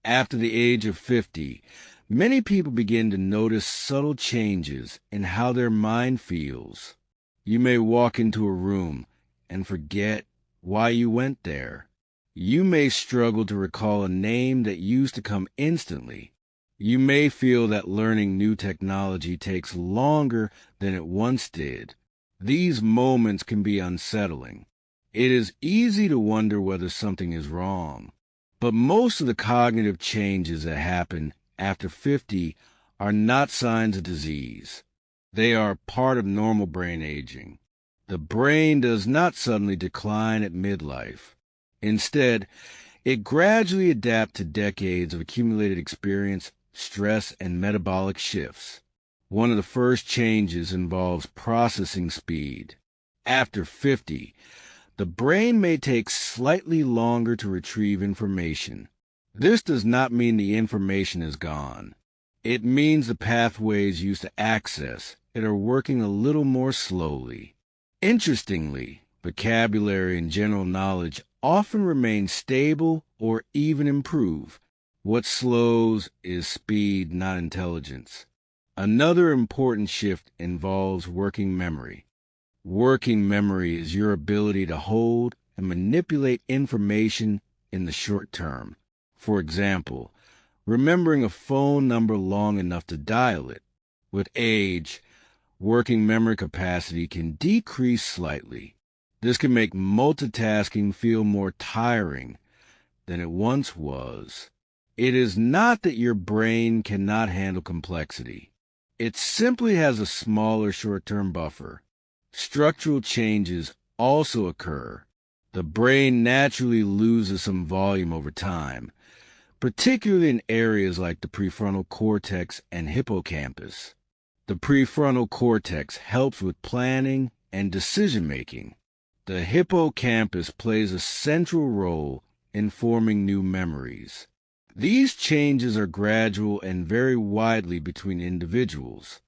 After the age of 50, many people begin to notice subtle changes in how their mind feels. You may walk into a room and forget why you went there. You may struggle to recall a name that used to come instantly. You may feel that learning new technology takes longer than it once did. These moments can be unsettling. It is easy to wonder whether something is wrong. But most of the cognitive changes that happen after 50 are not signs of disease. They are part of normal brain aging. The brain does not suddenly decline at midlife. Instead, it gradually adapts to decades of accumulated experience, stress, and metabolic shifts. One of the first changes involves processing speed. After 50, the brain may take slightly longer to retrieve information. This does not mean the information is gone. It means the pathways used to access it are working a little more slowly. Interestingly, vocabulary and general knowledge often remain stable or even improve. What slows is speed, not intelligence. Another important shift involves working memory. Working memory is your ability to hold and manipulate information in the short term. For example, remembering a phone number long enough to dial it. With age, working memory capacity can decrease slightly. This can make multitasking feel more tiring than it once was. It is not that your brain cannot handle complexity. It simply has a smaller short-term buffer. Structural changes also occur. The brain naturally loses some volume over time, particularly in areas like the prefrontal cortex and hippocampus. The prefrontal cortex helps with planning and decision-making. The hippocampus plays a central role in forming new memories. These changes are gradual and vary widely between individuals.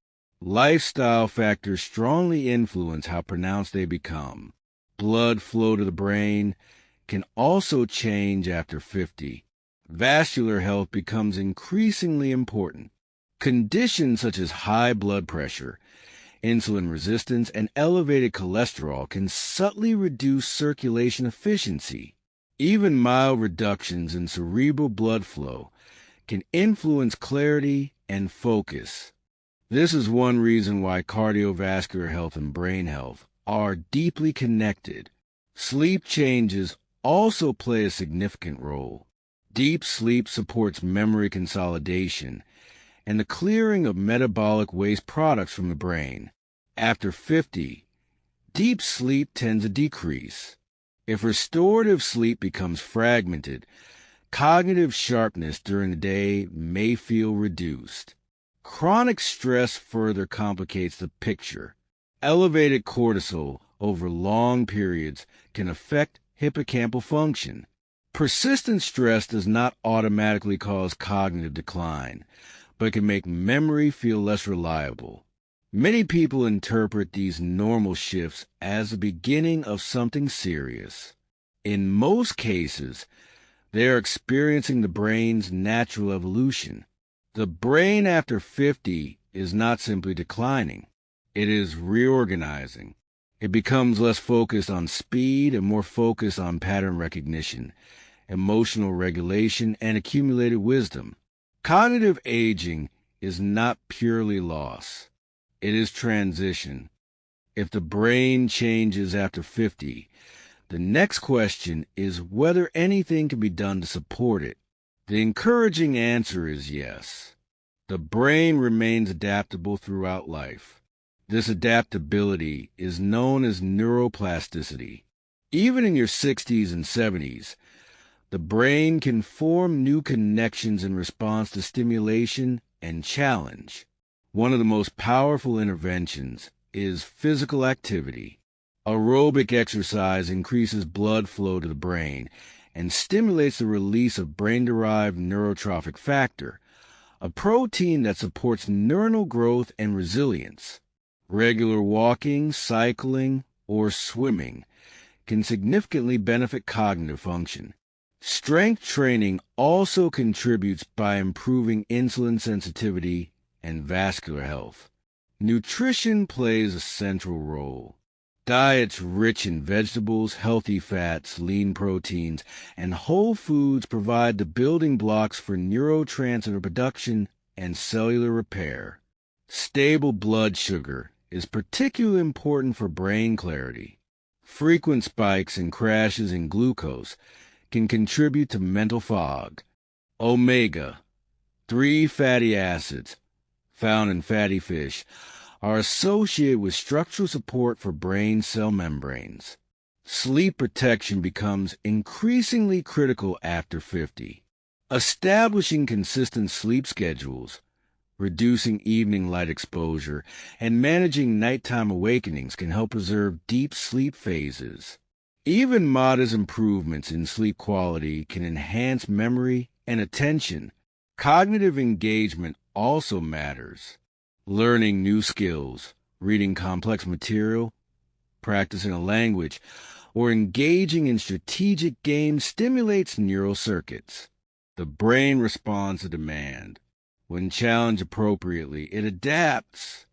Lifestyle factors strongly influence how pronounced they become. Blood flow to the brain can also change after 50. Vascular health becomes increasingly important. Conditions such as high blood pressure, insulin resistance, and elevated cholesterol can subtly reduce circulation efficiency. Even mild reductions in cerebral blood flow can influence clarity and focus. This is one reason why cardiovascular health and brain health are deeply connected. Sleep changes also play a significant role. Deep sleep supports memory consolidation and the clearing of metabolic waste products from the brain. After 50, deep sleep tends to decrease. If restorative sleep becomes fragmented, cognitive sharpness during the day may feel reduced. Chronic stress further complicates the picture. Elevated cortisol over long periods can affect hippocampal function. Persistent stress does not automatically cause cognitive decline, but can make memory feel less reliable. Many people interpret these normal shifts as the beginning of something serious. In most cases, they are experiencing the brain's natural evolution. The brain after 50 is not simply declining. It is reorganizing. It becomes less focused on speed and more focused on pattern recognition, emotional regulation, and accumulated wisdom. Cognitive aging is not purely loss. It is transition. If the brain changes after 50, the next question is whether anything can be done to support it. The encouraging answer is yes. The brain remains adaptable throughout life. This adaptability is known as neuroplasticity. Even in your 60s and 70s, the brain can form new connections in response to stimulation and challenge. One of the most powerful interventions is physical activity. Aerobic exercise increases blood flow to the brain and stimulates the release of brain-derived neurotrophic factor, a protein that supports neuronal growth and resilience. Regular walking, cycling, or swimming can significantly benefit cognitive function. Strength training also contributes by improving insulin sensitivity and vascular health. Nutrition plays a central role. Diets rich in vegetables, healthy fats, lean proteins, and whole foods provide the building blocks for neurotransmitter production and cellular repair. Stable blood sugar is particularly important for brain clarity. Frequent spikes and crashes in glucose can contribute to mental fog. Omega-3 fatty acids, found in fatty fish, are associated with structural support for brain cell membranes. Sleep protection becomes increasingly critical after 50. Establishing consistent sleep schedules, reducing evening light exposure, and managing nighttime awakenings can help preserve deep sleep phases. Even modest improvements in sleep quality can enhance memory and attention. Cognitive engagement also matters. Learning new skills, reading complex material, practicing a language, or engaging in strategic games stimulates neural circuits. The brain responds to demand. When challenged appropriately, it adapts.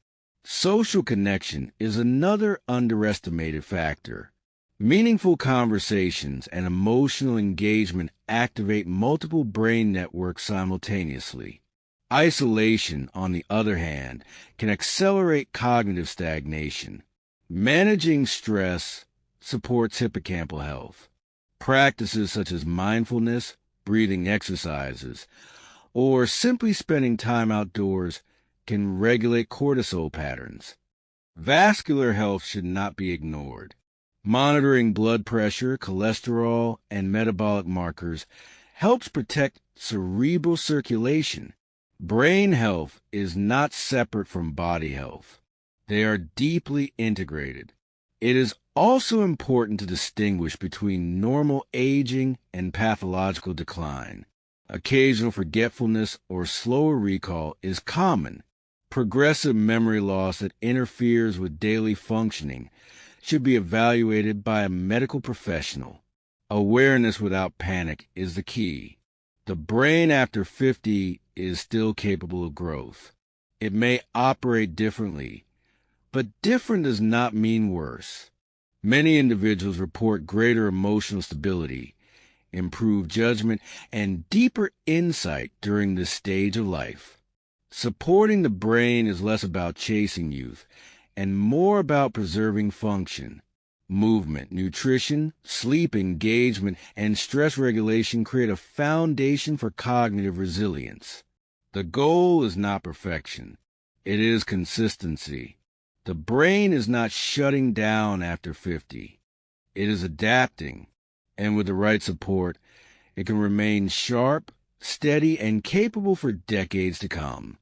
Social connection is another underestimated factor. Meaningful conversations and emotional engagement activate multiple brain networks simultaneously. Isolation, on the other hand, can accelerate cognitive stagnation. Managing stress supports hippocampal health. Practices such as mindfulness, breathing exercises, or simply spending time outdoors can regulate cortisol patterns. Vascular health should not be ignored. Monitoring blood pressure, cholesterol, and metabolic markers helps protect cerebral circulation. Brain health is not separate from body health. They are deeply integrated. It is also important to distinguish between normal aging and pathological decline. Occasional forgetfulness or slower recall is common. Progressive memory loss that interferes with daily functioning should be evaluated by a medical professional. Awareness without panic is the key. The brain after 50 is still capable of growth. It may operate differently, but different does not mean worse. Many individuals report greater emotional stability, improved judgment, and deeper insight during this stage of life. Supporting the brain is less about chasing youth and more about preserving function. Movement, nutrition, sleep engagement, and stress regulation create a foundation for cognitive resilience. The goal is not perfection. It is consistency. The brain is not shutting down after 50. It is adapting, and with the right support, it can remain sharp, steady, and capable for decades to come.